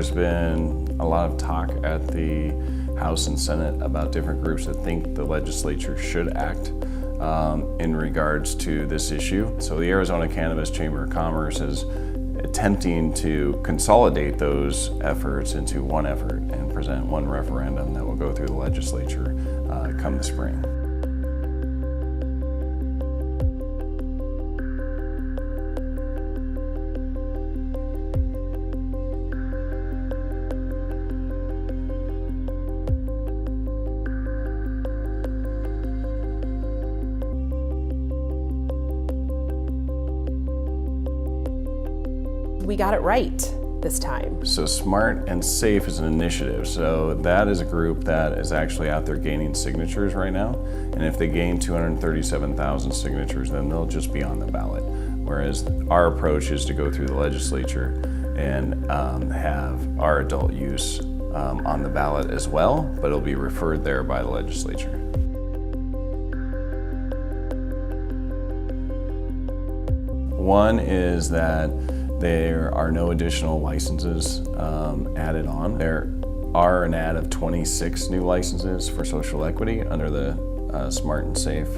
There's been a lot of talk at the House and Senate about different groups that think the legislature should act in regards to this issue. So the Arizona Cannabis Chamber of Commerce is attempting to consolidate those efforts into one effort and present one referendum that will go through the legislature come the spring. We got it right this time. So Smart and Safe is an initiative. So that is a group that is actually out there gaining signatures right now. And if they gain 237,000 signatures, then they'll just be on the ballot. Whereas our approach is to go through the legislature and have our adult use on the ballot as well, but it'll be referred there by the legislature. One is that there are no additional licenses added on. There are an add of 26 new licenses for social equity under the Smart and Safe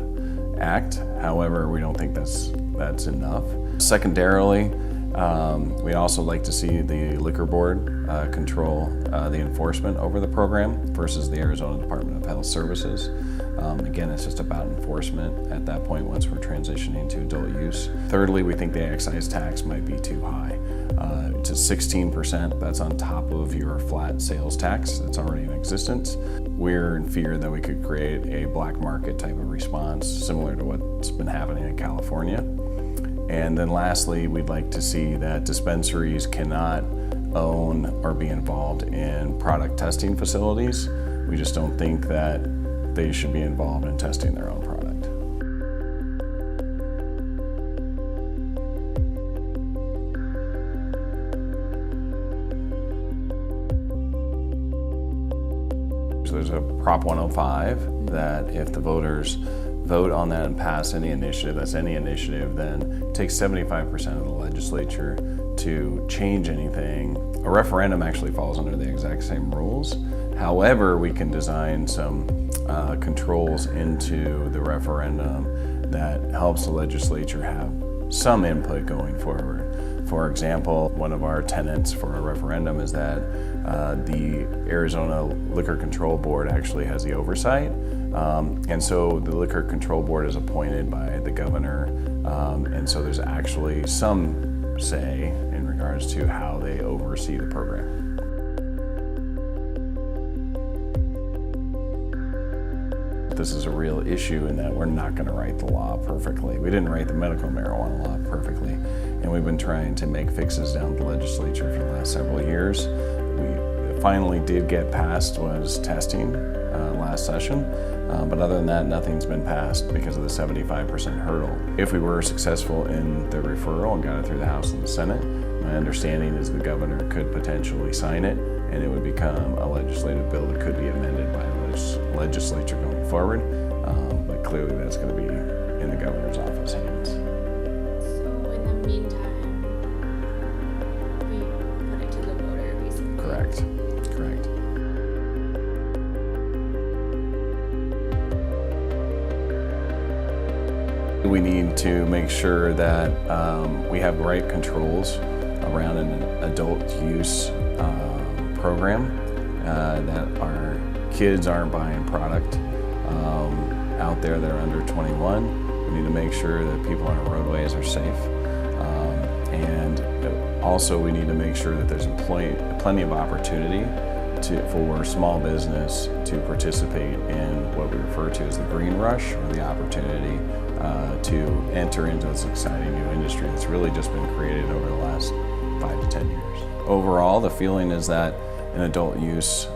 Act. However, we don't think that's enough. Secondarily, we also like to see the Liquor Board control the enforcement over the program versus the Arizona Department of Health Services. Again, it's just about enforcement at that point once we're transitioning to adult use. Thirdly, we think the excise tax might be too high. It's at 16%, that's on top of your flat sales tax that's already in existence. We're in fear that we could create a black market type of response similar to what's been happening in California. And then lastly, we'd like to see that dispensaries cannot own or be involved in product testing facilities. We just don't think that they should be involved in testing their own product. So there's a Prop 105 that if the voters vote on that and pass any initiative, that's any initiative, then it takes 75% of the legislature to change anything. A referendum actually falls under the exact same rules. However, we can design some controls into the referendum that helps the legislature have some input going forward. For example, one of our tenets for a referendum is that the Arizona Liquor Control Board actually has the oversight. And so the Liquor Control Board is appointed by the governor. And so there's actually some say in regards to how they oversee the program. This is a real issue in that we're not going to write the law perfectly. We didn't write the medical marijuana law perfectly, and we've been trying to make fixes down at the legislature for the last several years. We finally did get passed was testing last session, but other than that, nothing's been passed because of the 75% hurdle. If we were successful in the referral and got it through the House and the Senate, my understanding is the governor could potentially sign it, and it would become a legislative bill that could be amended by the legislature going forward, but clearly that's going to be in the governor's office hands. So in the meantime, we put it to the voter, basically. Correct. We need to make sure that we have right controls around an adult use program, that our kids aren't buying product out there that are under 21. We need to make sure that people on our roadways are safe. And also we need to make sure that there's plenty of opportunity for small business to participate in what we refer to as the green rush, or the opportunity to enter into this exciting new industry that's really just been created over the last 5 to 10 years. Overall, the feeling is that an adult use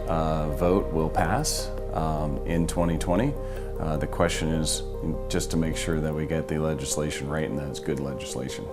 vote will pass in 2020. The question is just to make sure that we get the legislation right and that it's good legislation.